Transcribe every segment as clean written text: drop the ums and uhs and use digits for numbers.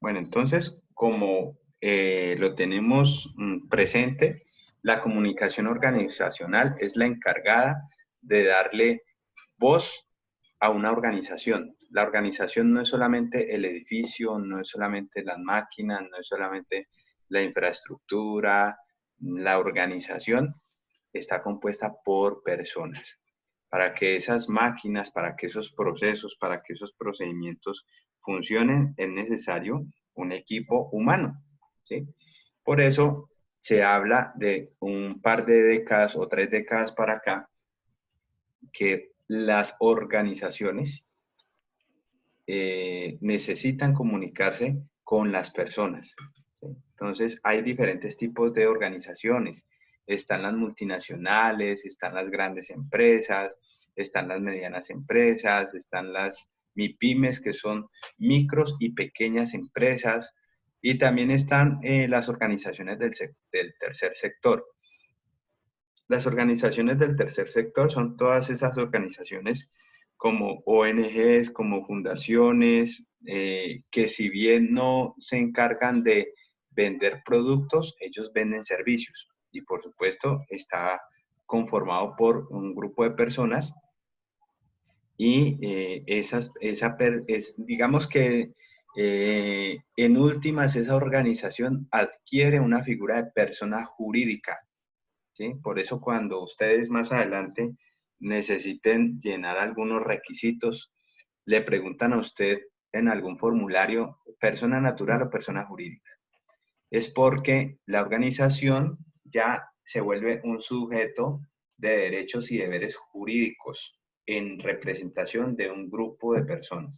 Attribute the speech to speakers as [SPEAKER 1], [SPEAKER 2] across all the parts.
[SPEAKER 1] Bueno, entonces, como lo tenemos presente, la comunicación organizacional es la encargada de darle voz a una organización. La organización no es solamente el edificio, no es solamente las máquinas, no es solamente la infraestructura. La organización está compuesta por personas. Para que esas máquinas, para que esos procesos, para que esos procedimientos funcionen, es necesario un equipo humano, ¿sí? Por eso se habla de un par de décadas o 3 décadas para acá, que las organizaciones necesitan comunicarse con las personas, ¿sí? Entonces, hay diferentes tipos de organizaciones. Están las multinacionales, están las grandes empresas, están las medianas empresas, están las MIPYMES, que son micros y pequeñas empresas, y también están las organizaciones del tercer sector. Las organizaciones del tercer sector son todas esas organizaciones como ONGs, como fundaciones, que si bien no se encargan de vender productos, ellos venden servicios. Y por supuesto está conformado por un grupo de personas y digamos que en últimas esa organización adquiere una figura de persona jurídica, ¿sí? Por eso cuando ustedes más adelante necesiten llenar algunos requisitos, le preguntan a usted en algún formulario, persona natural o persona jurídica. Es porque la organización ya se vuelve un sujeto de derechos y deberes jurídicos en representación de un grupo de personas.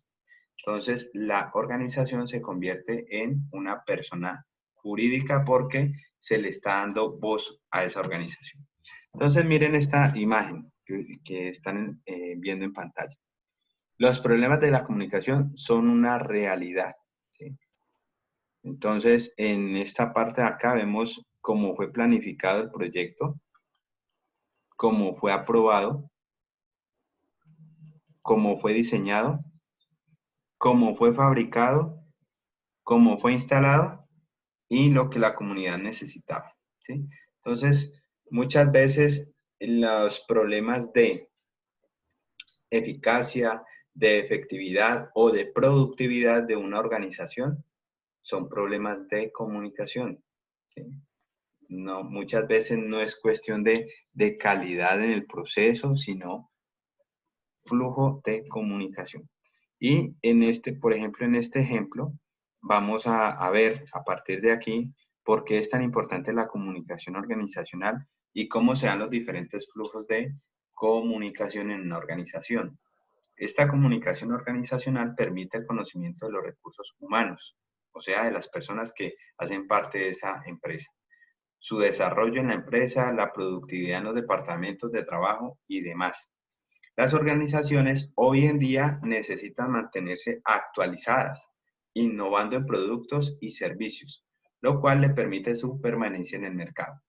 [SPEAKER 1] Entonces, la organización se convierte en una persona jurídica porque se le está dando voz a esa organización. Entonces, miren esta imagen que están viendo en pantalla. Los problemas de la comunicación son una realidad, ¿sí? Entonces, en esta parte de acá vemos cómo fue planificado el proyecto, cómo fue aprobado, cómo fue diseñado, cómo fue fabricado, cómo fue instalado y lo que la comunidad necesitaba, ¿sí? Entonces, muchas veces los problemas de eficacia, de efectividad o de productividad de una organización son problemas de comunicación, ¿sí? No, muchas veces no es cuestión de calidad en el proceso, sino flujo de comunicación. Y en este, por ejemplo, en este ejemplo, vamos a ver a partir de aquí por qué es tan importante la comunicación organizacional y cómo se dan los diferentes flujos de comunicación en una organización. Esta comunicación organizacional permite el conocimiento de los recursos humanos, o sea, de las personas que hacen parte de esa empresa, su desarrollo en la empresa, la productividad en los departamentos de trabajo y demás. Las organizaciones hoy en día necesitan mantenerse actualizadas, innovando en productos y servicios, lo cual le permite su permanencia en el mercado.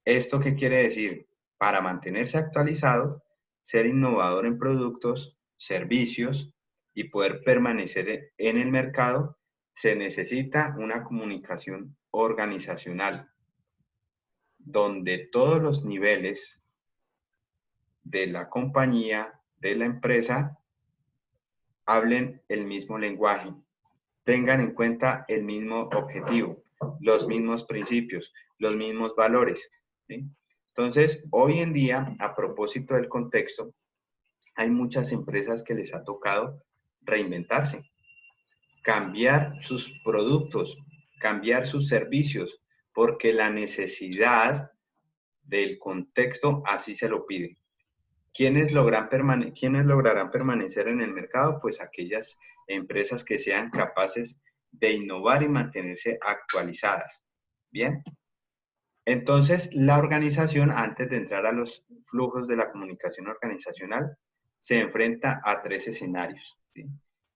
[SPEAKER 1] ¿Esto qué quiere decir? Para mantenerse actualizado, ser innovador en productos, servicios y poder permanecer en el mercado, se necesita una comunicación organizacional donde todos los niveles de la compañía, de la empresa, hablen el mismo lenguaje, tengan en cuenta el mismo objetivo, los mismos principios, los mismos valores, ¿sí? Entonces, hoy en día, a propósito del contexto, hay muchas empresas que les ha tocado reinventarse, cambiar sus productos, cambiar sus servicios, porque la necesidad del contexto así se lo pide. ¿Quiénes lograrán permanecer en el mercado? Pues aquellas empresas que sean capaces de innovar y mantenerse actualizadas. Bien. Entonces, la organización, antes de entrar a los flujos de la comunicación organizacional, se enfrenta a 3 escenarios, ¿sí?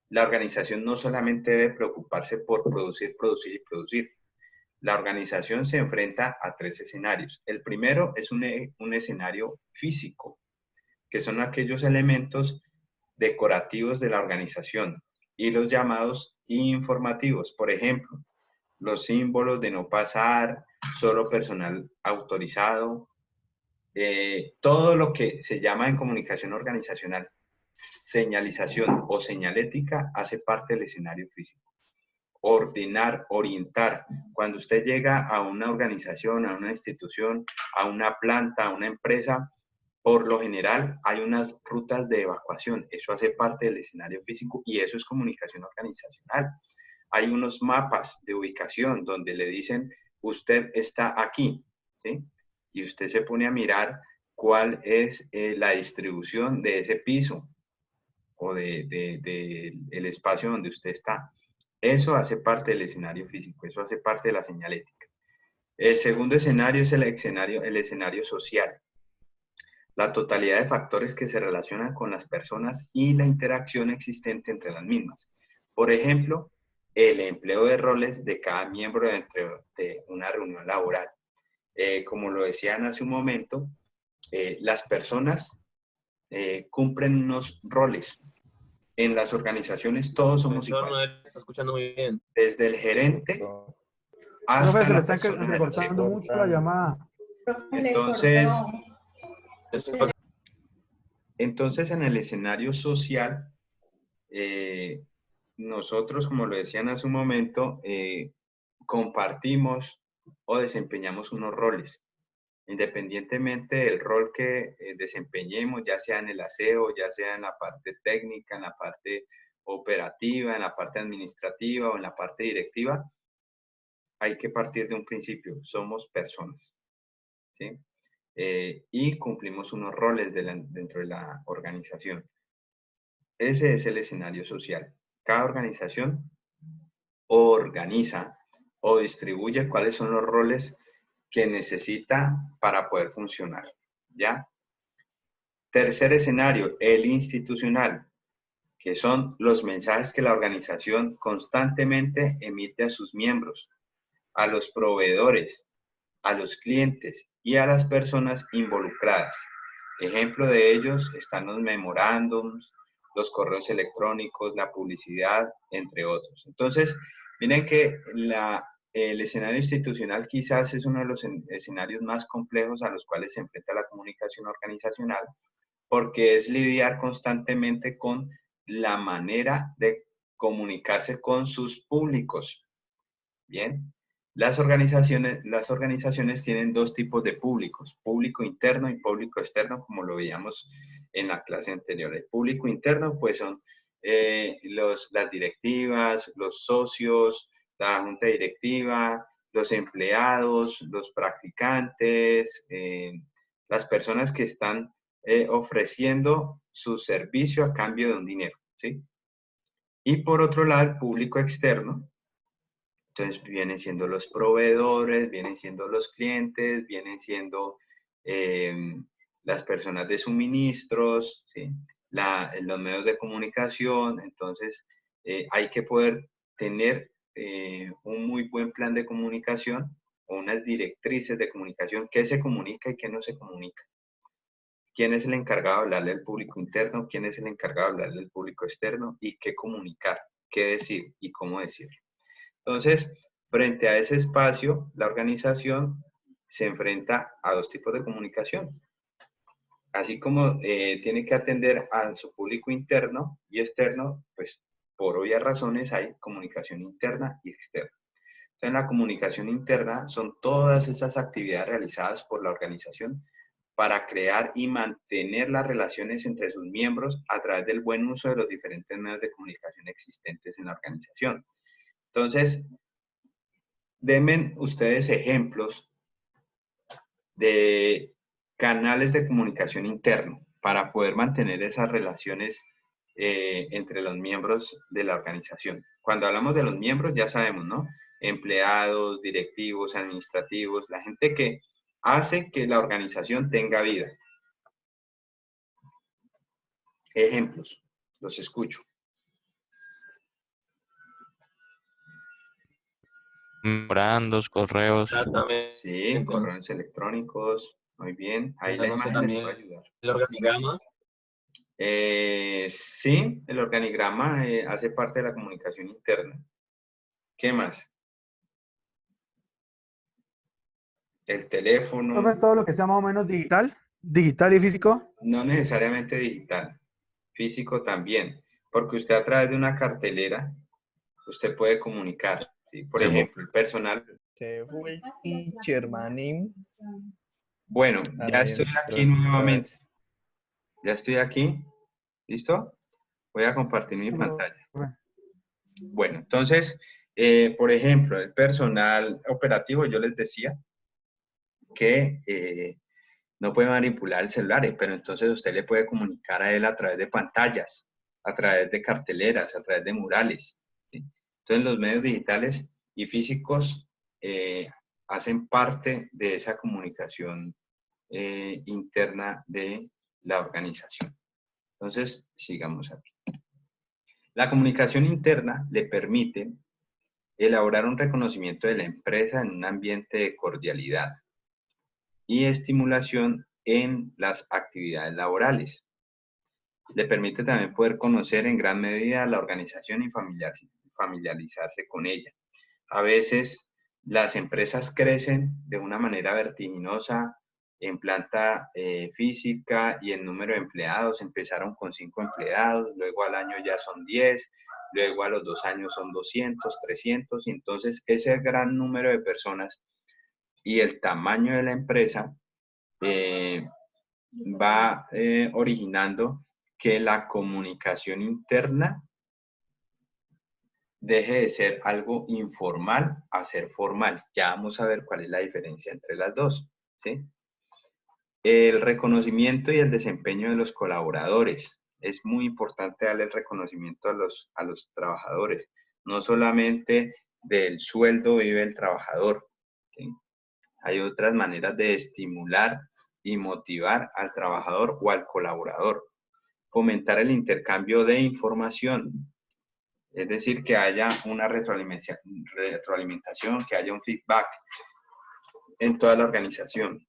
[SPEAKER 1] La organización no solamente debe preocuparse por producir, producir y producir. La organización se enfrenta a 3 escenarios. El primero es un escenario físico, que son aquellos elementos decorativos de la organización. y los llamados informativos. Por ejemplo, los símbolos de no pasar, solo personal autorizado, todo lo que se llama en comunicación organizacional señalización o señalética hace parte del escenario físico. Ordenar, orientar. Cuando usted llega a una organización, a una institución, a una planta, a una empresa, por lo general hay unas rutas de evacuación. Eso hace parte del escenario físico y eso es comunicación organizacional. Hay unos mapas de ubicación donde le dicen, usted está aquí, ¿sí? Y usted se pone a mirar cuál es la distribución de ese piso o el espacio donde usted está. Eso hace parte del escenario físico, eso hace parte de la señalética. El segundo escenario es el escenario social. La totalidad de factores que se relacionan con las personas y la interacción existente entre las mismas. Por ejemplo, el empleo de roles de cada miembro dentro de una reunión laboral. Como lo decían hace un momento, las personas cumplen unos roles. En las organizaciones todos somos
[SPEAKER 2] Profesor, no
[SPEAKER 1] iguales.
[SPEAKER 2] está escuchando muy bien.
[SPEAKER 1] Desde el gerente
[SPEAKER 3] Profe,
[SPEAKER 1] hasta
[SPEAKER 3] se le
[SPEAKER 1] la
[SPEAKER 3] está
[SPEAKER 1] persona en el
[SPEAKER 3] entrecortando
[SPEAKER 1] aseo.
[SPEAKER 3] mucho la llamada.
[SPEAKER 1] Entonces en el escenario social, nosotros, como lo decían hace un momento, compartimos o desempeñamos unos roles. Independientemente del rol que desempeñemos, ya sea en el aseo, ya sea en la parte técnica, en la parte operativa, en la parte administrativa o en la parte directiva, hay que partir de un principio, somos personas, ¿sí? Y cumplimos unos roles dentro de la organización. Ese es el escenario social. Cada organización organiza o distribuye cuáles son los roles que necesita para poder funcionar, ¿ya? Tercer escenario, el institucional, que son los mensajes que la organización constantemente emite a sus miembros, a los proveedores, a los clientes y a las personas involucradas. Ejemplo de ellos están los memorándums, los correos electrónicos, la publicidad, entre otros. Entonces, miren que el escenario institucional quizás es uno de los escenarios más complejos a los cuales se enfrenta la comunicación organizacional, porque es lidiar constantemente con la manera de comunicarse con sus públicos. Bien, las organizaciones tienen dos tipos de públicos, público interno y público externo, como lo veíamos en la clase anterior. El público interno, pues son las directivas, los socios, la junta directiva, los empleados, los practicantes, las personas que están ofreciendo su servicio a cambio de un dinero, ¿sí? Y por otro lado, el público externo, entonces vienen siendo los proveedores, vienen siendo los clientes, vienen siendo las personas de suministros, ¿sí? Los medios de comunicación. Entonces hay que poder tener un muy buen plan de comunicación o unas directrices de comunicación, qué se comunica y qué no se comunica. ¿Quién es el encargado de hablarle al público interno? ¿Quién es el encargado de hablarle al público externo? Y qué comunicar, qué decir y cómo decirlo. Entonces, frente a ese espacio, la organización se enfrenta a dos tipos de comunicación. Así como tiene que atender a su público interno y externo, pues por obvias razones hay comunicación interna y externa. Entonces, la comunicación interna son todas esas actividades realizadas por la organización para crear y mantener las relaciones entre sus miembros a través del buen uso de los diferentes medios de comunicación existentes en la organización. Entonces, denme ustedes ejemplos de canales de comunicación interno para poder mantener esas relaciones entre los miembros de la organización. Cuando hablamos de los miembros, ya sabemos, ¿no? Empleados, directivos, administrativos, la gente que hace que la organización tenga vida. Ejemplos, los escucho.
[SPEAKER 4] Memorandos, correos.
[SPEAKER 2] Exactamente.
[SPEAKER 1] Sí, correos electrónicos, muy bien. Ahí la
[SPEAKER 2] No sé,
[SPEAKER 1] imagen les
[SPEAKER 2] también
[SPEAKER 1] puede ayudar.
[SPEAKER 2] el organigrama.
[SPEAKER 1] Sí, el organigrama hace parte de la comunicación interna. ¿Qué más? El teléfono,
[SPEAKER 3] Profe, es todo lo que sea más o menos digital y físico.
[SPEAKER 1] no necesariamente digital, físico también, porque usted a través de una cartelera, usted puede comunicar, ¿sí? Por
[SPEAKER 4] Sí.
[SPEAKER 1] ejemplo, el personal.
[SPEAKER 2] Se fue el teacher, manín.
[SPEAKER 1] Bueno,
[SPEAKER 2] Ahora
[SPEAKER 1] ya
[SPEAKER 2] bien,
[SPEAKER 1] estoy aquí
[SPEAKER 2] profe, otra
[SPEAKER 1] nuevamente,
[SPEAKER 2] vez.
[SPEAKER 1] ya estoy aquí, ¿listo? Voy a compartir mi pantalla.
[SPEAKER 3] Profe.
[SPEAKER 1] Bueno, entonces, por ejemplo, el personal operativo, yo les decía que no puede manipular el celular, pero entonces usted le puede comunicar a él a través de pantallas, a través de carteleras, a través de murales, ¿sí? Entonces los medios digitales y físicos hacen parte de esa comunicación interna de la organización. Entonces, sigamos aquí. La comunicación interna le permite elaborar un reconocimiento de la empresa en un ambiente de cordialidad y estimulación en las actividades laborales. Le permite también poder conocer en gran medida la organización y familiarizarse con ella. A veces las empresas crecen de una manera vertiginosa en planta física y en número de empleados. Empezaron con 5 empleados, luego al año ya son 10, luego a los 2 años son 200, 300, y entonces ese gran número de personas y el tamaño de la empresa eh, va originando que la comunicación interna deje de ser algo informal a ser formal. Ya vamos a ver cuál es la diferencia entre las dos, ¿sí? El reconocimiento y el desempeño de los colaboradores. Es muy importante darle el reconocimiento a los trabajadores. No solamente del sueldo vive el trabajador, ¿sí? Hay otras maneras de estimular y motivar al trabajador o al colaborador. Fomentar el intercambio de información, es decir, que haya una retroalimentación, que haya un feedback en toda la organización.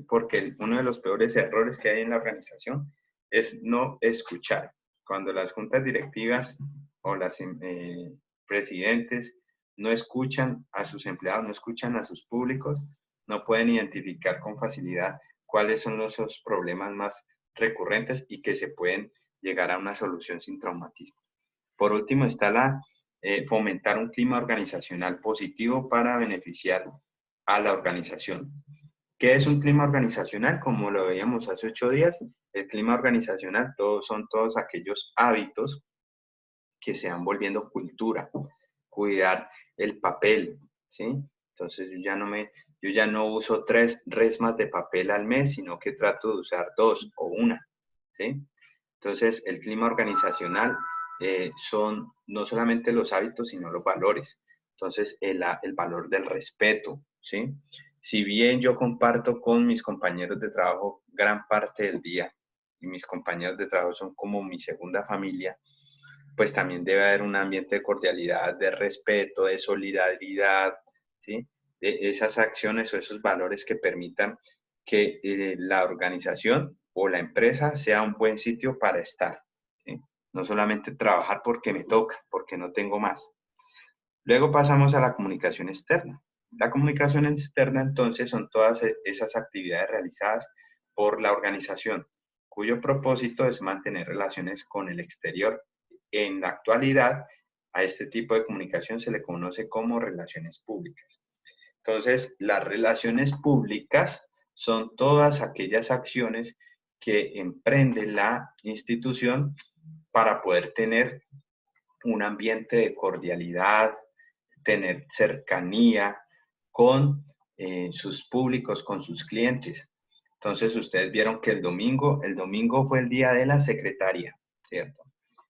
[SPEAKER 1] Porque uno de los peores errores que hay en la organización es no escuchar. Cuando las juntas directivas o las presidentes no escuchan a sus empleados, no escuchan a sus públicos, no pueden identificar con facilidad cuáles son esos problemas más recurrentes y que se pueden llegar a una solución sin traumatismo. Por último está fomentar un clima organizacional positivo para beneficiar a la organización. ¿Qué es un clima organizacional? Como lo veíamos hace 8 días, el clima organizacional son todos aquellos hábitos que se van volviendo cultura. Cuidar el papel, ¿sí? Entonces yo ya no uso 3 resmas de papel al mes, sino que trato de usar 2 o 1, ¿sí? Entonces el clima organizacional son no solamente los hábitos, sino los valores. Entonces el valor del respeto, ¿sí? Si bien yo comparto con mis compañeros de trabajo gran parte del día, y mis compañeros de trabajo son como mi segunda familia, pues también debe haber un ambiente de cordialidad, de respeto, de solidaridad, ¿sí? De esas acciones o esos valores que permitan que la organización o la empresa sea un buen sitio para estar, ¿sí? No solamente trabajar porque me toca, porque no tengo más. Luego pasamos a la comunicación externa. La comunicación externa, entonces, son todas esas actividades realizadas por la organización, cuyo propósito es mantener relaciones con el exterior. En la actualidad, a este tipo de comunicación se le conoce como relaciones públicas. Entonces, las relaciones públicas son todas aquellas acciones que emprende la institución para poder tener un ambiente de cordialidad, tener cercanía con sus públicos, con sus clientes. Entonces, ustedes vieron que el domingo fue el día de la secretaria, ¿cierto?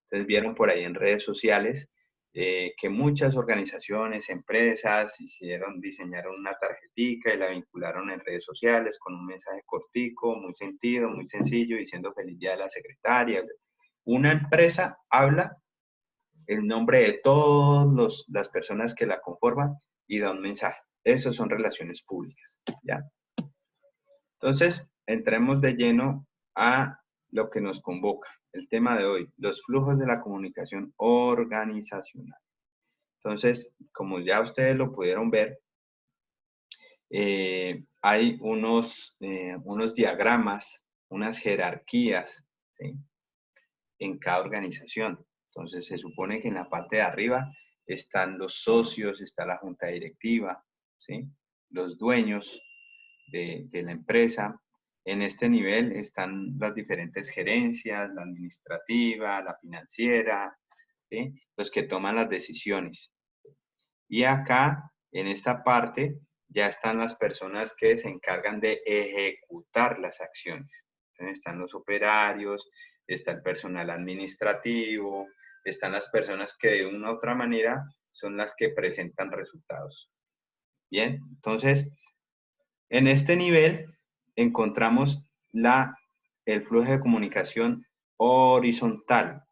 [SPEAKER 1] Entonces, vieron por ahí en redes sociales que muchas organizaciones, empresas diseñaron una tarjetica y la vincularon en redes sociales con un mensaje cortico, muy sentido, muy sencillo, diciendo feliz día de la secretaria. Una empresa habla el nombre de todas las personas que la conforman y da un mensaje. Esas son relaciones públicas, ¿ya? Entonces, entremos de lleno a lo que nos convoca. el tema de hoy, los flujos de la comunicación organizacional. Entonces, como ya ustedes lo pudieron ver, hay unos diagramas, unas jerarquías, ¿sí?, en cada organización. Entonces, se supone que en la parte de arriba están los socios, está la junta directiva, ¿sí?, los dueños de la empresa. En este nivel están las diferentes gerencias, la administrativa, la financiera, ¿sí?, los que toman las decisiones. Y acá, en esta parte, ya están las personas que se encargan de ejecutar las acciones. Entonces, están los operarios, está el personal administrativo, están las personas que de una u otra manera son las que presentan resultados. Bien, entonces, en este nivel encontramos el flujo de comunicación horizontal.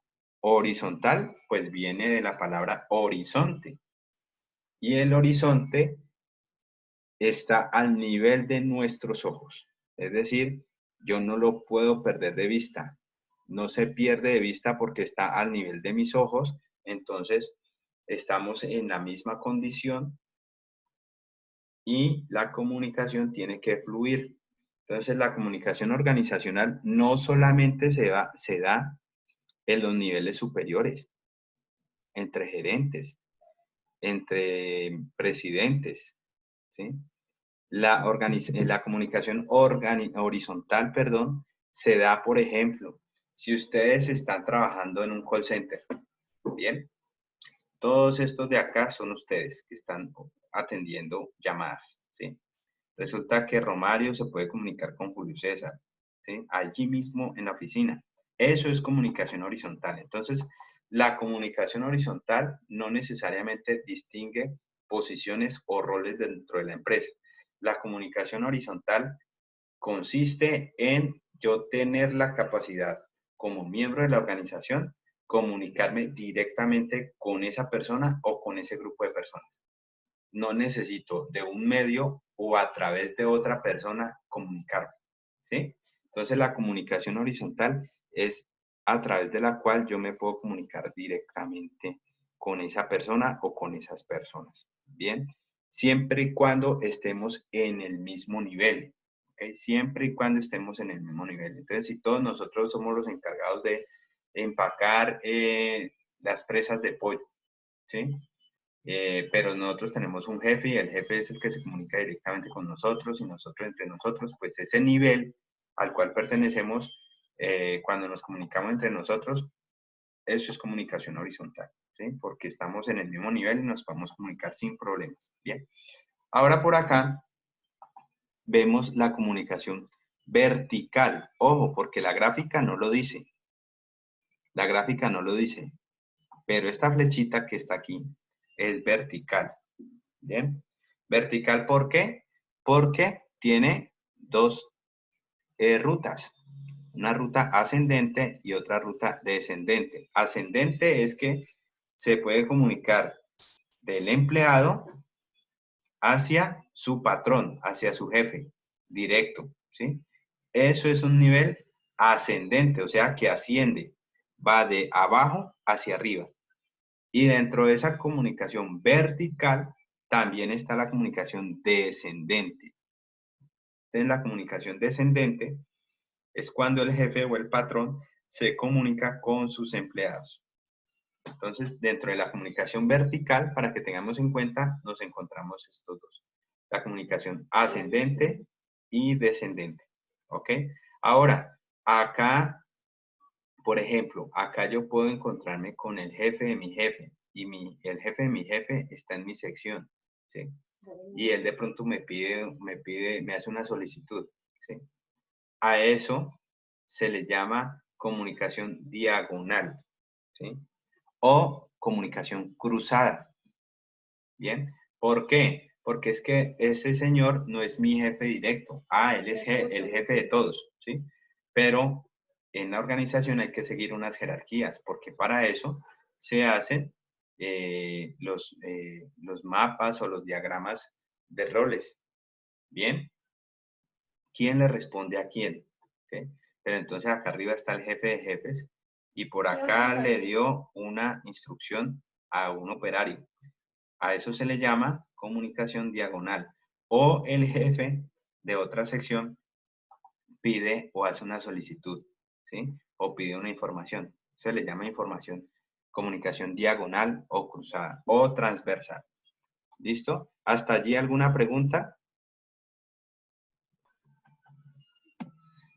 [SPEAKER 1] Horizontal, pues viene de la palabra horizonte. Y el horizonte está al nivel de nuestros ojos. Es decir, yo no lo puedo perder de vista. No se pierde de vista porque está al nivel de mis ojos. Entonces, estamos en la misma condición y la comunicación tiene que fluir. Entonces, la comunicación organizacional no solamente se da en los niveles superiores, entre gerentes, entre presidentes, ¿sí? La comunicación horizontal, perdón, se da, por ejemplo, si ustedes están trabajando en un call center, ¿bien? Todos estos de acá son ustedes que están atendiendo llamadas, ¿sí? Resulta que Romario se puede comunicar con Julio César, ¿sí?, allí mismo en la oficina. Eso es comunicación horizontal. Entonces, la comunicación horizontal no necesariamente distingue posiciones o roles dentro de la empresa. La comunicación horizontal consiste en yo tener la capacidad, como miembro de la organización, comunicarme directamente con esa persona o con ese grupo de personas. No necesito de un medio o a través de otra persona comunicarme, ¿sí? Entonces, la comunicación horizontal es a través de la cual yo me puedo comunicar directamente con esa persona o con esas personas, ¿bien? Siempre y cuando estemos en el mismo nivel, ¿ok? Siempre y cuando estemos en el mismo nivel. Entonces, si todos nosotros somos los encargados de empacar las presas de pollo, ¿sí? Pero nosotros tenemos un jefe y el jefe es el que se comunica directamente con nosotros y nosotros entre nosotros, pues ese nivel al cual pertenecemos, cuando nos comunicamos entre nosotros, eso es comunicación horizontal, ¿sí? Porque estamos en el mismo nivel y nos podemos comunicar sin problemas. Bien. Ahora por acá vemos la comunicación vertical. Ojo, porque la gráfica no lo dice. La gráfica no lo dice. Pero esta flechita que está aquí es vertical. Bien. Vertical, ¿por qué? Porque tiene dos rutas. Una ruta ascendente y otra ruta descendente. Ascendente es que se puede comunicar del empleado hacia su patrón, hacia su jefe, directo, ¿sí? Eso es un nivel ascendente, o sea, que asciende, va de abajo hacia arriba. Y dentro de esa comunicación vertical también está la comunicación descendente. Entonces, la comunicación descendente es cuando el jefe o el patrón se comunica con sus empleados. Entonces, dentro de la comunicación vertical, para que tengamos en cuenta, nos encontramos estos dos. La comunicación ascendente y descendente. ¿Ok? Ahora, acá, por ejemplo, acá yo puedo encontrarme con el jefe de mi jefe y el jefe de mi jefe está en mi sección, ¿sí? Y él de pronto me hace una solicitud, ¿sí? A eso se le llama comunicación diagonal, ¿sí? O comunicación cruzada. ¿Bien? ¿Por qué? Porque es que ese señor no es mi jefe directo. Él es el jefe de todos, ¿sí? Pero en la organización hay que seguir unas jerarquías, porque para eso se hacen los mapas o los diagramas de roles. ¿Bien? ¿Quién le responde a quién? ¿Okay? Pero entonces acá arriba está el jefe de jefes y por acá le dio una instrucción a un operario. A eso se le llama comunicación diagonal. O el jefe de otra sección pide o hace una solicitud, ¿sí? O pide una información. Se le llama información, comunicación diagonal o cruzada o transversal. ¿Listo? ¿Hasta allí alguna pregunta?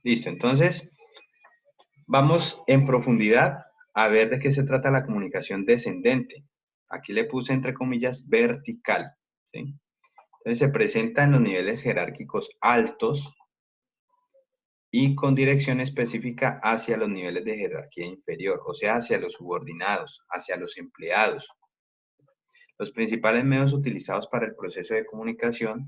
[SPEAKER 1] Listo, entonces vamos en profundidad a ver de qué se trata la comunicación descendente. Aquí le puse entre comillas vertical, ¿sí? Entonces se presenta en los niveles jerárquicos altos y con dirección específica hacia los niveles de jerarquía inferior, o sea, hacia los subordinados, hacia los empleados. Los principales medios utilizados para el proceso de comunicación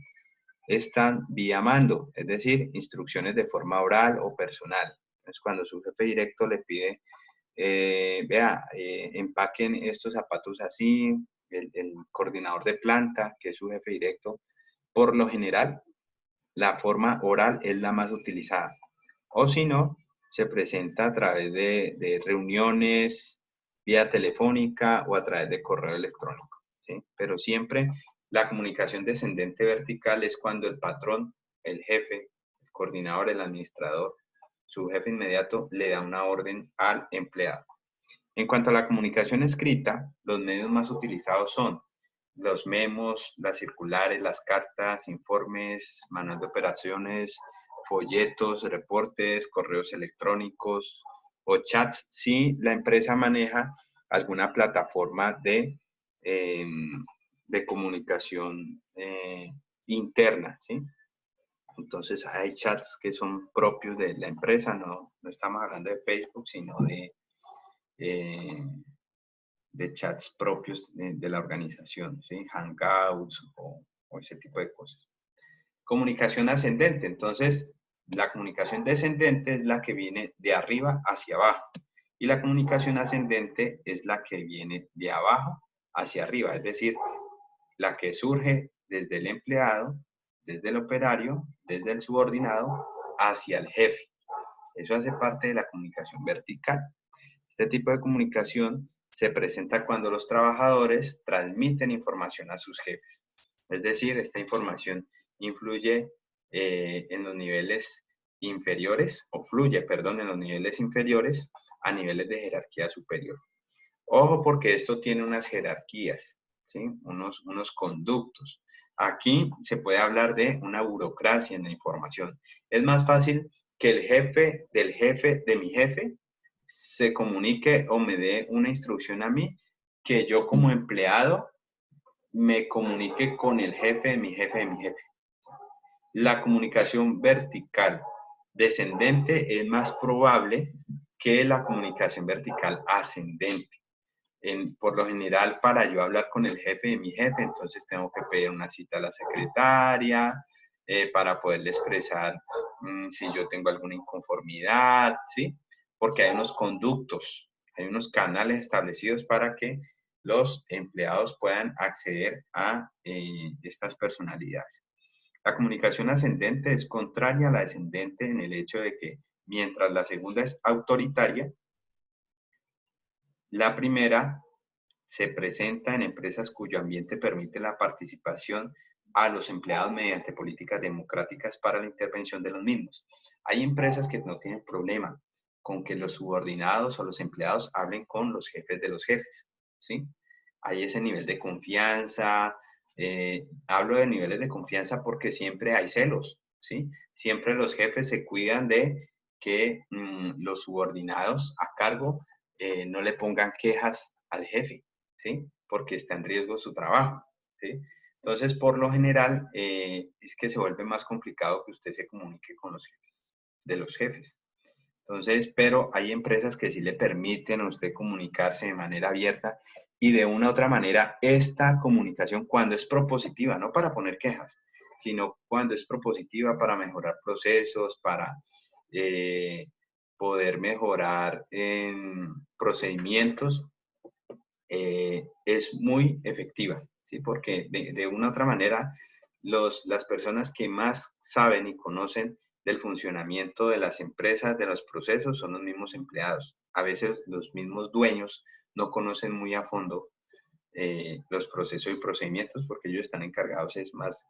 [SPEAKER 1] están vía mando, es decir, instrucciones de forma oral o personal. Entonces, cuando su jefe directo le pide, empaquen estos zapatos así, el coordinador de planta, que es su jefe directo, por lo general, la forma oral es la más utilizada. O si no, se presenta a través de reuniones, vía telefónica o a través de correo electrónico, ¿sí? Pero siempre la comunicación descendente vertical es cuando el patrón, el jefe, el coordinador, el administrador, su jefe inmediato le da una orden al empleado. En cuanto a la comunicación escrita, los medios más utilizados son los memos, las circulares, las cartas, informes, manual de operaciones, folletos, reportes, correos electrónicos o chats si la empresa maneja alguna plataforma de comunicación interna, ¿sí? Entonces hay chats que son propios de la empresa, no estamos hablando de Facebook, sino de chats propios de la organización, ¿sí? Hangouts o ese tipo de cosas. Comunicación ascendente, entonces la comunicación descendente es la que viene de arriba hacia abajo y la comunicación ascendente es la que viene de abajo hacia arriba, es decir, la que surge desde el empleado, desde el operario, desde el subordinado hacia el jefe. Eso hace parte de la comunicación vertical. Este tipo de comunicación se presenta cuando los trabajadores transmiten información a sus jefes. Es decir, esta información influye en los niveles inferiores, o fluye, perdón, en los niveles inferiores a niveles de jerarquía superior. Ojo porque esto tiene unas jerarquías, ¿sí? Unos conductos. Aquí se puede hablar de una burocracia en la información. Es más fácil que el jefe del jefe de mi jefe se comunique o me dé una instrucción a mí que yo como empleado me comunique con el jefe de mi jefe de mi jefe. La comunicación vertical descendente es más probable que la comunicación vertical ascendente. Por lo general, para yo hablar con el jefe de mi jefe, entonces tengo que pedir una cita a la secretaria para poderle expresar si yo tengo alguna inconformidad, ¿sí? Porque hay unos conductos, hay unos canales establecidos para que los empleados puedan acceder a estas personalidades. La comunicación ascendente es contraria a la descendente en el hecho de que mientras la segunda es autoritaria, la primera se presenta en empresas cuyo ambiente permite la participación a los empleados mediante políticas democráticas para la intervención de los mismos. Hay empresas que no tienen problema con que los subordinados o los empleados hablen con los jefes de los jefes, ¿sí? Hay ese nivel de confianza. Hablo de niveles de confianza porque siempre hay celos, ¿sí? Siempre los jefes se cuidan de que los subordinados a cargo no le pongan quejas al jefe, ¿sí? Porque está en riesgo su trabajo, ¿sí? Entonces, por lo general, es que se vuelve más complicado que usted se comunique con los jefes, de los jefes. Entonces, pero hay empresas que sí le permiten a usted comunicarse de manera abierta y de una u otra manera esta comunicación cuando es propositiva, no para poner quejas, sino cuando es propositiva para mejorar procesos, para poder mejorar en procedimientos, es muy efectiva, ¿sí? Porque de una u otra manera las personas que más saben y conocen del funcionamiento de las empresas, de los procesos, son los mismos empleados. a veces los mismos dueños no conocen muy a fondo los procesos y procedimientos, porque ellos están encargados, es más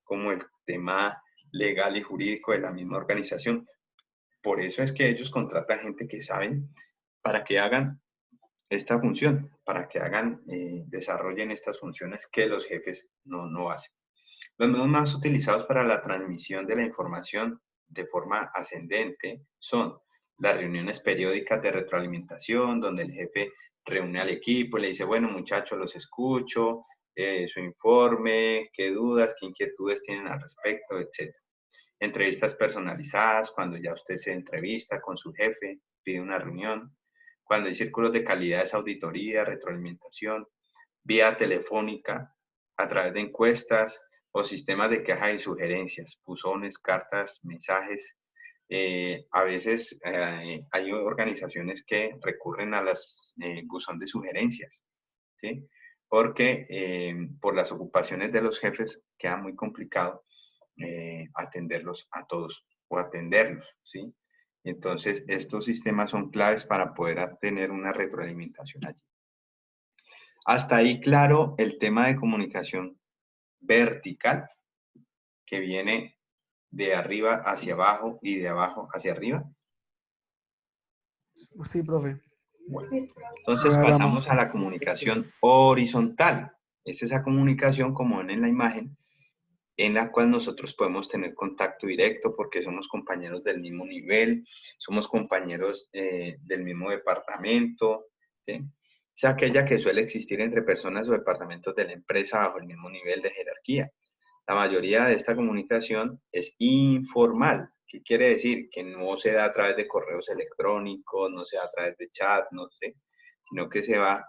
[SPEAKER 1] como el tema legal y jurídico de la misma organización. Por eso es que ellos contratan gente que saben para que hagan esta función, para que hagan, desarrollen estas funciones que los jefes no hacen. Los medios más utilizados para la transmisión de la información de forma ascendente son las reuniones periódicas de retroalimentación, donde el jefe reúne al equipo y le dice, bueno, muchachos, los escucho, su informe, qué dudas, qué inquietudes tienen al respecto, etc. Entrevistas personalizadas, cuando ya usted se entrevista con su jefe, pide una reunión. Cuando hay círculos de calidad, es auditoría, retroalimentación, vía telefónica, a través de encuestas o sistemas de quejas y sugerencias, buzones, cartas, mensajes. A veces hay organizaciones que recurren a las buzón de sugerencias, ¿sí? Porque por las ocupaciones de los jefes queda muy complicado atenderlos a todos o atenderlos, ¿sí? Entonces, estos sistemas son claves para poder tener una retroalimentación allí. Hasta ahí, claro, el tema de comunicación vertical, que viene de arriba hacia abajo y de abajo hacia arriba.
[SPEAKER 3] Sí, profe.
[SPEAKER 1] Bueno, entonces
[SPEAKER 3] Ahora
[SPEAKER 1] pasamos a la comunicación horizontal. Es esa comunicación, como ven en la imagen, en la cual nosotros podemos tener contacto directo porque somos compañeros del mismo nivel, somos compañeros del mismo departamento, ¿sí? Es aquella que suele existir entre personas o departamentos de la empresa bajo el mismo nivel de jerarquía. La mayoría de esta comunicación es informal. ¿Qué quiere decir? Que no se da a través de correos electrónicos, no se da a través de chat, no sé, sino que se da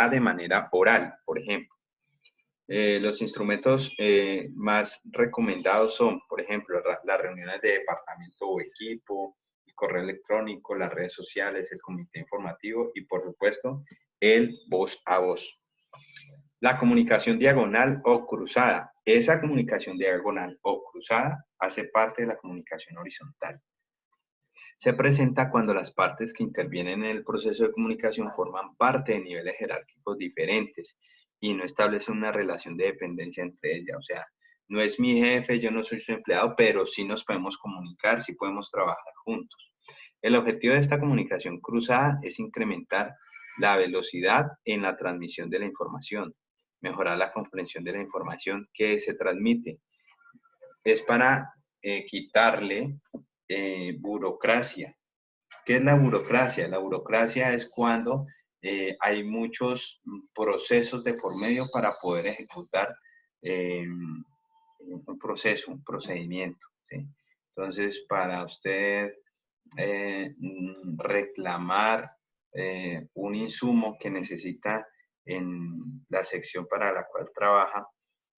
[SPEAKER 1] de manera oral, por ejemplo. Los instrumentos más recomendados son, por ejemplo, las reuniones de departamento o equipo, el correo electrónico, las redes sociales, el comité informativo y, por supuesto, el voz a voz. La comunicación diagonal o cruzada. Esa comunicación diagonal o cruzada hace parte de la comunicación horizontal. Se presenta cuando las partes que intervienen en el proceso de comunicación forman parte de niveles jerárquicos diferentes y no establecen una relación de dependencia entre ellas. O sea, no es mi jefe, yo no soy su empleado, pero sí nos podemos comunicar, sí podemos trabajar juntos. El objetivo de esta comunicación cruzada es incrementar la velocidad en la transmisión de la información, mejorar la comprensión de la información que se transmite. Es para quitarle burocracia. ¿Qué es la burocracia? La burocracia es cuando hay muchos procesos de por medio para poder ejecutar un proceso, un procedimiento, ¿sí? Entonces, para usted reclamar un insumo que necesita en la sección para la cual trabaja,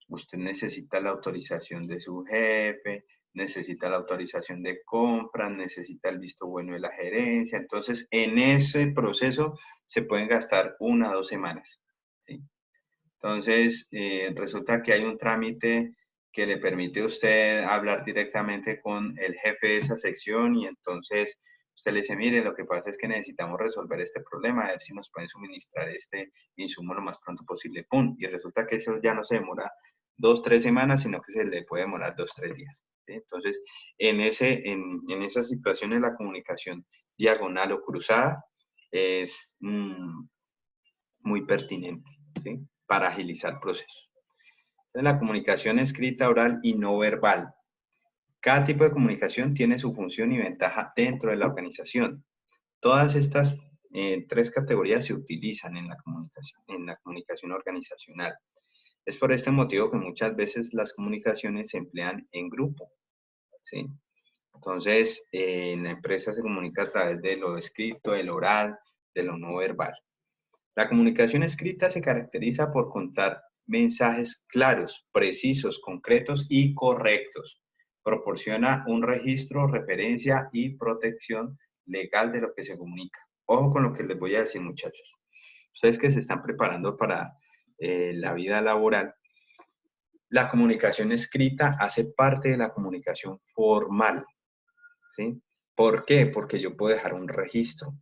[SPEAKER 1] usted necesita la autorización de su jefe, necesita la autorización de compra, necesita el visto bueno de la gerencia. Entonces, en ese proceso se pueden gastar 1 o 2 semanas, ¿sí? Entonces, resulta que hay un trámite que le permite a usted hablar directamente con el jefe de esa sección y entonces usted le dice, mire, lo que pasa es que necesitamos resolver este problema, a ver si nos pueden suministrar este insumo lo más pronto posible. ¡Pum! Y resulta que eso ya no se demora 2 o 3 semanas, sino que se le puede demorar 2 o 3 días, ¿sí? Entonces, en esas situaciones la comunicación diagonal o cruzada es muy pertinente, ¿sí? Para agilizar procesos. Entonces, la comunicación escrita, oral y no verbal. Cada tipo de comunicación tiene su función y ventaja dentro de la organización. Todas estas 3 categorías se utilizan en la comunicación organizacional. Es por este motivo que muchas veces las comunicaciones se emplean en grupo, ¿sí? Entonces, en la empresa se comunica a través de lo escrito, del oral, de lo no verbal. La comunicación escrita se caracteriza por contar mensajes claros, precisos, concretos y correctos. Proporciona un registro, referencia y protección legal de lo que se comunica. Ojo con lo que les voy a decir, muchachos. Ustedes que se están preparando para la vida laboral, la comunicación escrita hace parte de la comunicación formal, ¿sí? ¿Por qué? Porque yo puedo dejar un registro.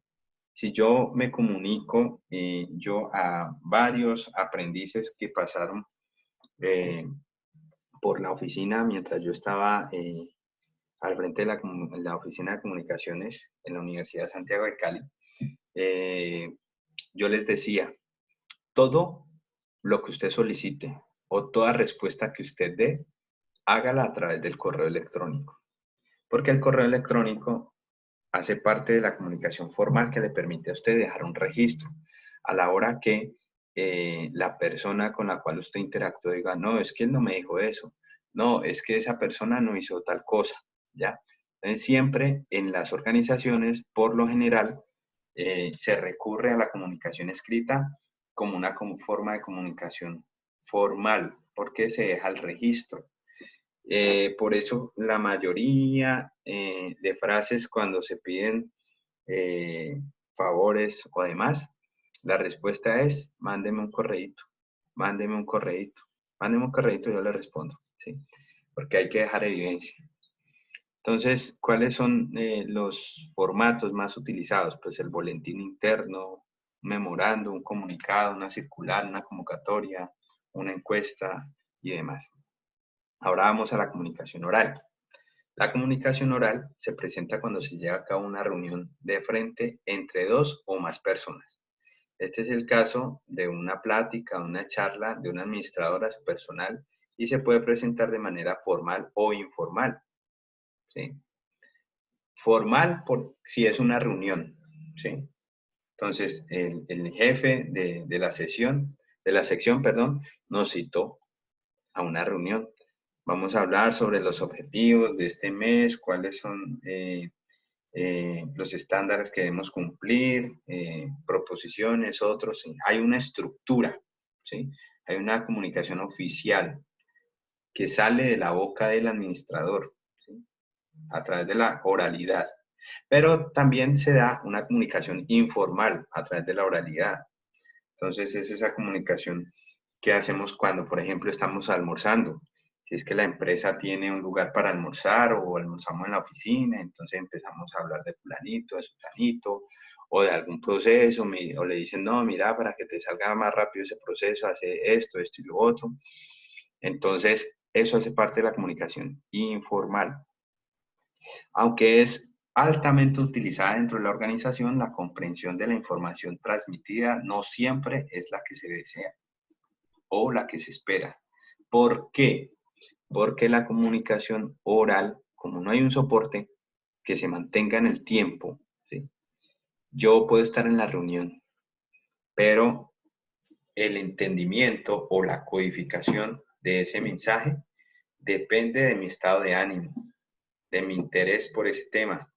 [SPEAKER 1] Si yo me comunico, yo a varios aprendices que pasaron eh, por la oficina mientras yo estaba al frente de la oficina de comunicaciones en la Universidad de Santiago de Cali, yo les decía, todo lo que usted solicite o toda respuesta que usted dé, hágala a través del correo electrónico. Porque el correo electrónico hace parte de la comunicación formal que le permite a usted dejar un registro. A la hora que la persona con la cual usted interactúa diga, no, es que él no me dijo eso. No, es que esa persona no hizo tal cosa. ¿Ya? Entonces, siempre en las organizaciones, por lo general, se recurre a la comunicación escrita como una forma de comunicación formal, porque se deja el registro. Por eso la mayoría de frases cuando se piden favores o demás, la respuesta es mándeme un correíto, mándeme un correíto, mándeme un correíto y yo le respondo, ¿sí? Porque hay que dejar evidencia. Entonces, ¿cuáles son los formatos más utilizados? Pues el boletín interno, un memorando, un comunicado, una circular, una convocatoria, una encuesta y demás. Ahora vamos a la comunicación oral. La comunicación oral se presenta cuando se lleva a cabo una reunión de frente entre dos o más personas. Este es el caso de una plática, una charla de una administradora, su personal, y se puede presentar de manera formal o informal, ¿sí? Formal si es una reunión, ¿sí? Entonces, el jefe de la sección, perdón, nos citó a una reunión. Vamos a hablar sobre los objetivos de este mes, cuáles son los estándares que debemos cumplir, proposiciones, otros. ¿Sí? Hay una estructura, ¿sí? Hay una comunicación oficial que sale de la boca del administrador, ¿sí? A través de la oralidad. Pero también se da una comunicación informal a través de la oralidad. Entonces, es esa comunicación que hacemos cuando, por ejemplo, estamos almorzando. Si es que la empresa tiene un lugar para almorzar o almorzamos en la oficina, entonces empezamos a hablar de fulanito, de sutanito, o de algún proceso, o le dicen, no, mira, para que te salga más rápido ese proceso, hace esto, esto y lo otro. Entonces, eso hace parte de la comunicación informal. Aunque es altamente utilizada dentro de la organización, la comprensión de la información transmitida no siempre es la que se desea o la que se espera. ¿Por qué? Porque la comunicación oral, como no hay un soporte que se mantenga en el tiempo, ¿sí? Yo puedo estar en la reunión, pero el entendimiento o la codificación de ese mensaje depende de mi estado de ánimo, de mi interés por ese tema,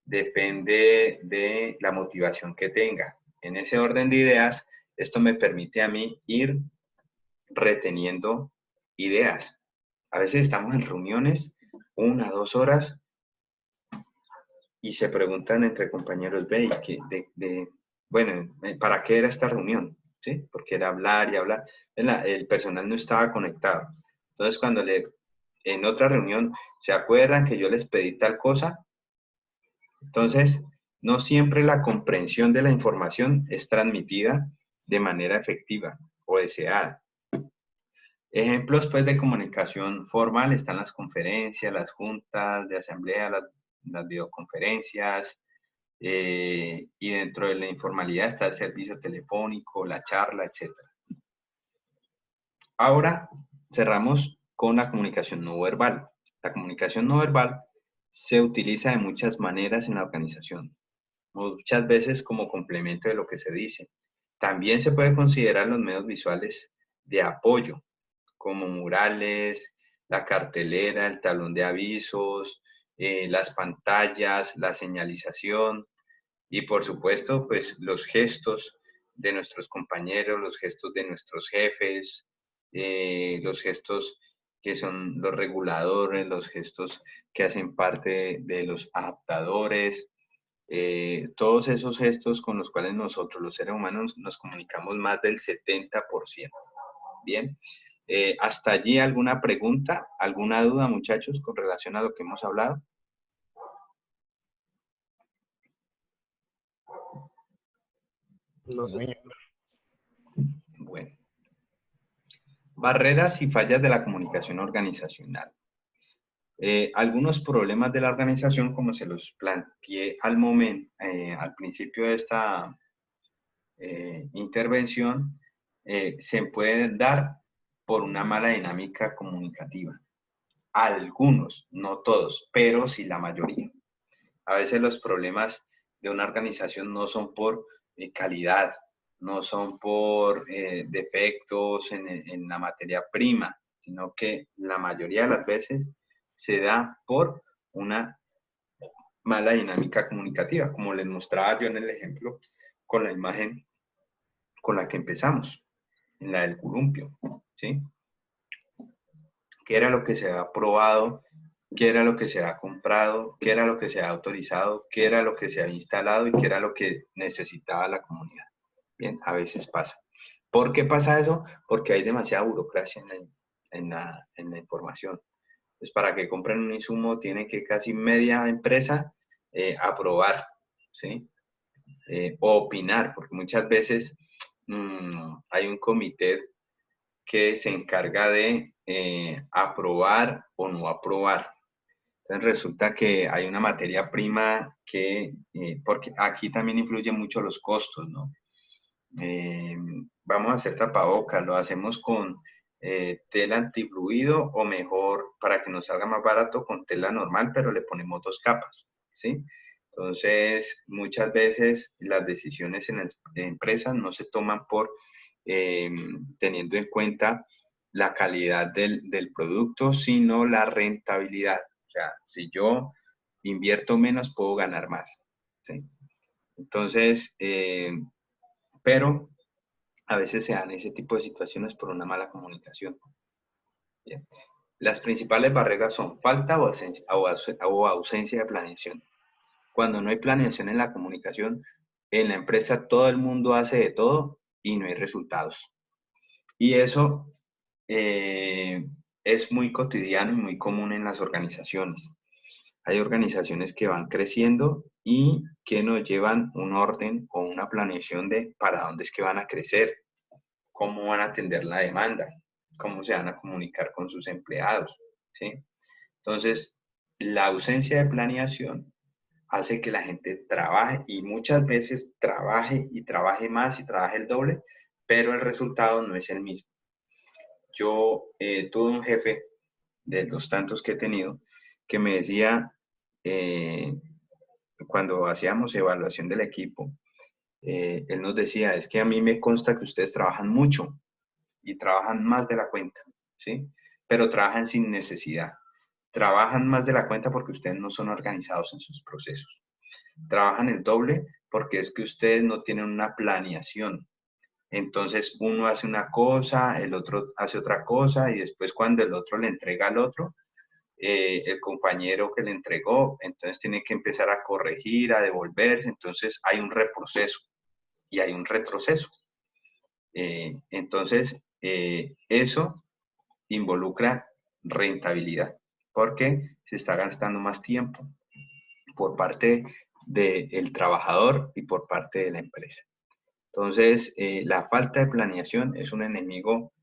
[SPEAKER 1] depende de la motivación que tenga. En ese orden de ideas, esto me permite a mí ir reteniendo ideas. A veces estamos en reuniones, 1, 2 horas, y se preguntan entre compañeros, ve, bueno, ¿para qué era esta reunión? ¿Sí? Porque era hablar y hablar. El personal no estaba conectado. Entonces, en otra reunión, ¿se acuerdan que yo les pedí tal cosa? Entonces, no siempre la comprensión de la información es transmitida de manera efectiva o deseada. Ejemplos pues, de comunicación formal están las conferencias, las juntas de asamblea, las videoconferencias, y dentro de la informalidad está el servicio telefónico, la charla, etc. Ahora cerramos con la comunicación no verbal. La comunicación no verbal se utiliza de muchas maneras en la organización, muchas veces como complemento de lo que se dice. También se puede considerar los medios visuales de apoyo, como murales, la cartelera, el talón de avisos, las pantallas, la señalización y por supuesto, pues los gestos de nuestros compañeros, los gestos de nuestros jefes, los gestos que son los reguladores, los gestos que hacen parte de los adaptadores, todos esos gestos con los cuales nosotros los seres humanos nos comunicamos más del 70%. Bien, hasta allí alguna pregunta, alguna duda, muchachos, con relación a lo que hemos hablado.
[SPEAKER 2] No sé.
[SPEAKER 1] Bueno. Barreras y fallas de la comunicación organizacional. Algunos problemas de la organización, como se los planteé al principio de esta intervención, se pueden dar por una mala dinámica comunicativa. Algunos, no todos, pero sí la mayoría. A veces los problemas de una organización no son por calidad, no son por defectos en la materia prima, sino que la mayoría de las veces se da por una mala dinámica comunicativa, como les mostraba yo en el ejemplo con la imagen con la que empezamos, en la del columpio, ¿sí? ¿Qué era lo que se ha aprobado? ¿Qué era lo que se ha comprado? ¿Qué era lo que se ha autorizado? ¿Qué era lo que se ha instalado? ¿Y qué era lo que necesitaba la comunidad? Bien, a veces pasa. ¿Por qué pasa eso? Porque hay demasiada burocracia en la información. Pues para que compren un insumo tiene que casi media empresa aprobar, ¿sí? O opinar, porque muchas veces hay un comité que se encarga de aprobar o no aprobar. Entonces resulta que hay una materia prima que, porque aquí también influyen mucho los costos, ¿no? Vamos a hacer tapabocas, lo hacemos con tela antifluido o mejor, para que nos salga más barato, con tela normal, pero le ponemos 2 capas, ¿sí? Entonces, muchas veces las decisiones en las empresas no se toman por teniendo en cuenta la calidad del producto, sino la rentabilidad. O sea, si yo invierto menos, puedo ganar más, ¿sí? Entonces, pero a veces se dan ese tipo de situaciones por una mala comunicación. Bien. Las principales barreras son falta o ausencia de planeación. Cuando no hay planeación en la comunicación, en la empresa todo el mundo hace de todo y no hay resultados. Y eso es muy cotidiano y muy común en las organizaciones. Hay organizaciones que van creciendo y que nos llevan un orden o una planeación de para dónde es que van a crecer, cómo van a atender la demanda, cómo se van a comunicar con sus empleados, ¿sí? Entonces, la ausencia de planeación hace que la gente trabaje y muchas veces trabaje y trabaje más y trabaje el doble, pero el resultado no es el mismo. Yo tuve un jefe de los tantos que he tenido que me decía, cuando hacíamos evaluación del equipo, él nos decía, es que a mí me consta que ustedes trabajan mucho y trabajan más de la cuenta, ¿sí? Pero trabajan sin necesidad. Trabajan más de la cuenta porque ustedes no son organizados en sus procesos. Trabajan el doble porque es que ustedes no tienen una planeación. Entonces uno hace una cosa, el otro hace otra cosa y después cuando el otro le entrega al otro, el compañero que le entregó, entonces tiene que empezar a corregir, a devolverse, entonces hay un reproceso y hay un retroceso. Entonces, eso involucra rentabilidad, porque se está gastando más tiempo por parte del trabajador y por parte de la empresa. Entonces, la falta de planeación es un enemigo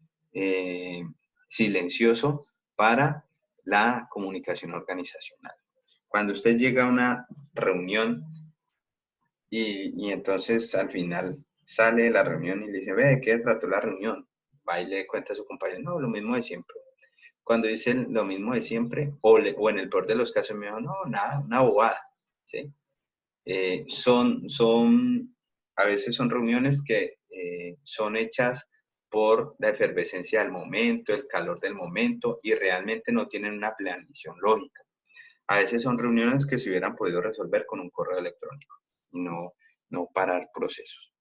[SPEAKER 1] silencioso para la comunicación organizacional. Cuando usted llega a una reunión y entonces al final sale de la reunión y le dice, ve, ¿de qué trató la reunión? Va y le cuenta a su compañero, no, lo mismo de siempre. Cuando dicen lo mismo de siempre, o en el peor de los casos me dijo, no, nada, una bobada, ¿sí? A veces son reuniones que son hechas por la efervescencia del momento, el calor del momento, y realmente no tienen una planeación lógica. A veces son reuniones que se hubieran podido resolver con un correo electrónico y no parar procesos.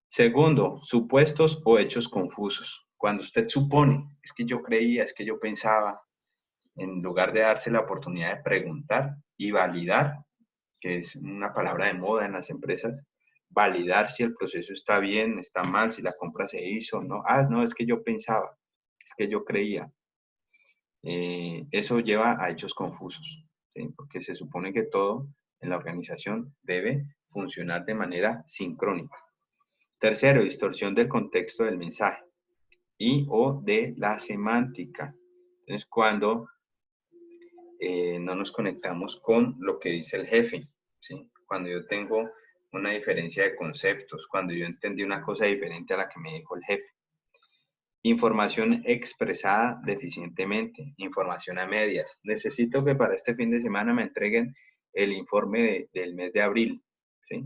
[SPEAKER 1] Segundo, supuestos o hechos confusos. Cuando usted supone, es que yo creía, es que yo pensaba, en lugar de darse la oportunidad de preguntar y validar, que es una palabra de moda en las empresas, validar si el proceso está bien, está mal, si la compra se hizo, no, no, es que yo pensaba, es que yo creía. Eso lleva a hechos confusos, ¿sí? Porque se supone que todo en la organización debe funcionar de manera sincrónica. Tercero, distorsión del contexto del mensaje y o de la semántica. Entonces, cuando no nos conectamos con lo que dice el jefe, ¿sí? Cuando yo tengo una diferencia de conceptos, cuando yo entendí una cosa diferente a la que me dijo el jefe. Información expresada deficientemente, información a medias. Necesito que para este fin de semana me entreguen el informe del mes de abril, ¿sí?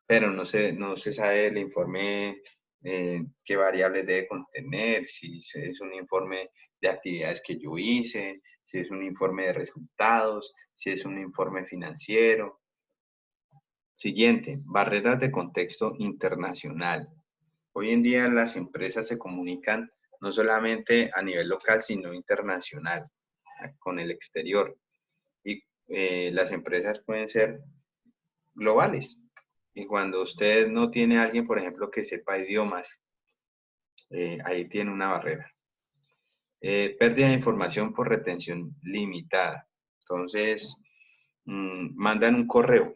[SPEAKER 1] Pero no se sabe el informe, qué variables debe contener, si es un informe de actividades que yo hice, si es un informe de resultados, si es un informe financiero. Siguiente, barreras de contexto internacional. Hoy en día las empresas se comunican no solamente a nivel local, sino internacional, con el exterior. Y las empresas pueden ser globales. Y cuando usted no tiene a alguien, por ejemplo, que sepa idiomas, ahí tiene una barrera. Pérdida de información por retención limitada. Entonces, mandan un correo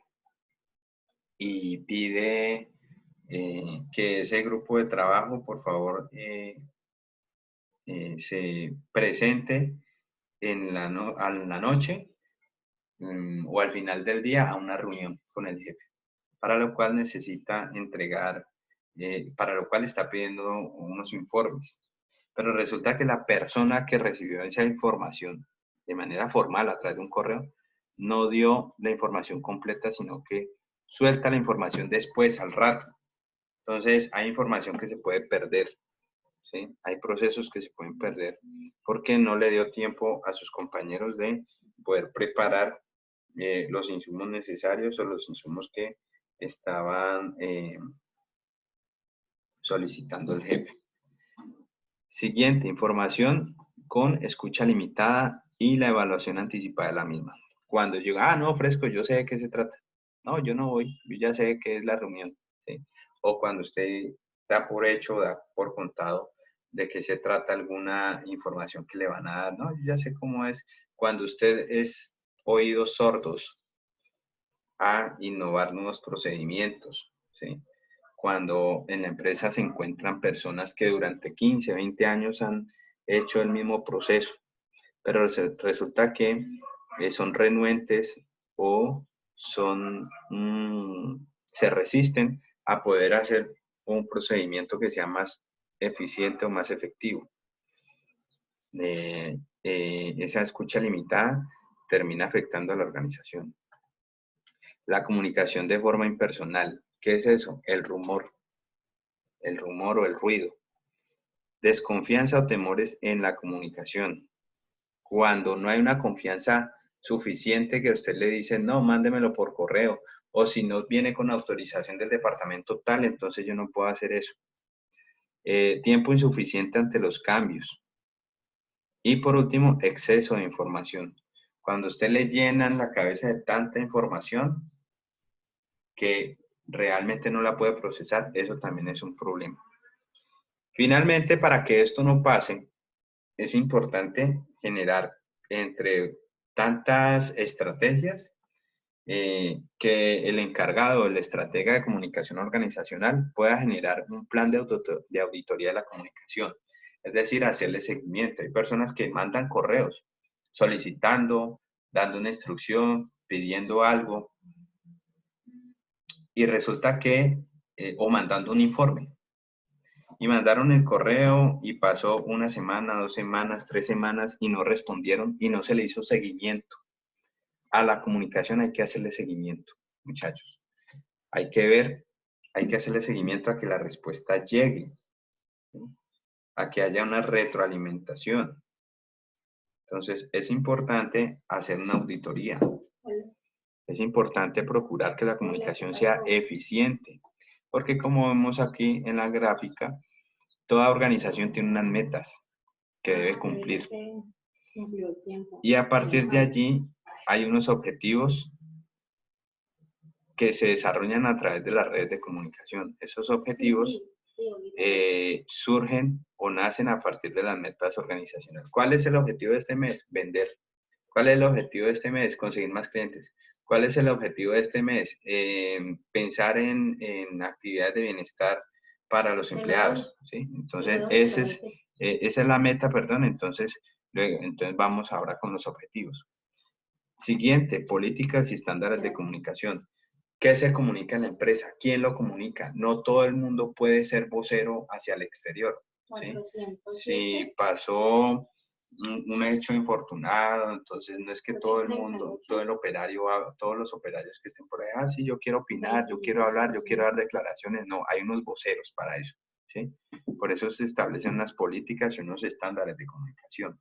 [SPEAKER 1] y pide que ese grupo de trabajo, por favor, se presente a la noche o al final del día a una reunión con el jefe, para lo cual necesita entregar, para lo cual está pidiendo unos informes. Pero resulta que la persona que recibió esa información de manera formal a través de un correo no dio la información completa, sino que suelta la información después, al rato. Entonces, hay información que se puede perder, ¿sí? Hay procesos que se pueden perder porque no le dio tiempo a sus compañeros de poder preparar los insumos necesarios o los insumos que estaban solicitando el jefe. Siguiente, información con escucha limitada y la evaluación anticipada de la misma. Cuando yo, no, fresco, yo sé de qué se trata. No, yo no voy, yo ya sé de qué es la reunión, ¿sí? O cuando usted da por hecho, da por contado de qué se trata alguna información que le van a dar. No, yo ya sé cómo es. Cuando usted es oídos sordos a innovar nuevos procedimientos, ¿sí? Cuando en la empresa se encuentran personas que durante 15, 20 años han hecho el mismo proceso, pero resulta que son renuentes o se resisten a poder hacer un procedimiento que sea más eficiente o más efectivo. Esa escucha limitada termina afectando a la organización. La comunicación de forma impersonal. ¿Qué es eso? El rumor o el ruido. Desconfianza o temores en la comunicación. Cuando no hay una confianza suficiente que usted le dice, no, mándemelo por correo, o si no viene con autorización del departamento tal, entonces yo no puedo hacer eso. Tiempo insuficiente ante los cambios. Y por último, exceso de información. Cuando usted le llenan la cabeza de tanta información que realmente no la puede procesar, eso también es un problema. Finalmente, para que esto no pase, es importante generar entre tantas estrategias que el encargado, el estratega de comunicación organizacional pueda generar un plan de auditoría de la comunicación, es decir, hacerle seguimiento. Hay personas que mandan correos solicitando, dando una instrucción, pidiendo algo, y resulta que, o mandando un informe, y mandaron el correo y pasó una semana, 2 semanas, 3 semanas y no respondieron y no se le hizo seguimiento. A la comunicación hay que hacerle seguimiento, muchachos. Hay que ver, hay que hacerle seguimiento a que la respuesta llegue, ¿sí? A que haya una retroalimentación. Entonces, es importante hacer una auditoría. Es importante procurar que la comunicación sea eficiente, porque como vemos aquí en la gráfica, toda organización tiene unas metas que debe cumplir. Y a partir de allí hay unos objetivos que se desarrollan a través de las redes de comunicación. Esos objetivos surgen o nacen a partir de las metas organizacionales. ¿Cuál es el objetivo de este mes? Vender. ¿Cuál es el objetivo de este mes? Conseguir más clientes. ¿Cuál es el objetivo de este mes? Pensar en actividades de bienestar para los empleados, ¿sí? Entonces, esa es la meta, perdón. Entonces vamos ahora con los objetivos. Siguiente, políticas y estándares de comunicación. ¿Qué se comunica en la empresa? ¿Quién lo comunica? No todo el mundo puede ser vocero hacia el exterior, ¿sí? Si pasó un hecho infortunado, entonces no es que todo el mundo, todo el operario, todos los operarios que estén por ahí, sí, yo quiero opinar, yo quiero hablar, yo quiero dar declaraciones. No, hay unos voceros para eso, ¿sí? Por eso se establecen unas políticas y unos estándares de comunicación.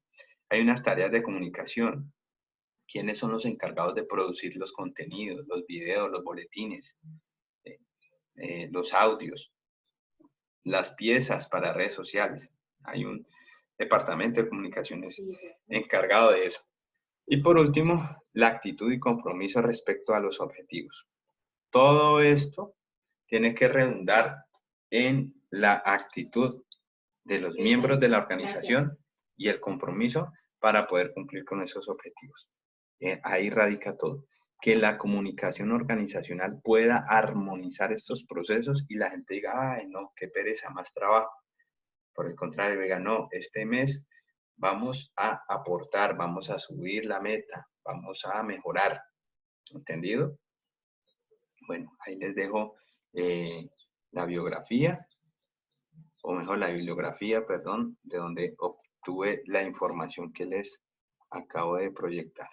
[SPEAKER 1] Hay unas tareas de comunicación. ¿Quiénes son los encargados de producir los contenidos, los videos, los boletines, los audios, las piezas para redes sociales? Hay un departamento de comunicaciones encargado de eso. Y por último, la actitud y compromiso respecto a los objetivos. Todo esto tiene que redundar en la actitud de los miembros de la organización y el compromiso para poder cumplir con esos objetivos. Ahí radica todo. Que la comunicación organizacional pueda armonizar estos procesos y la gente diga, ay, no, qué pereza, más trabajo. Por el contrario, diga, no, este mes vamos a aportar, vamos a subir la meta, vamos a mejorar. ¿Entendido? Bueno, ahí les dejo la biografía, o mejor la bibliografía, perdón, de donde obtuve la información que les acabo de proyectar.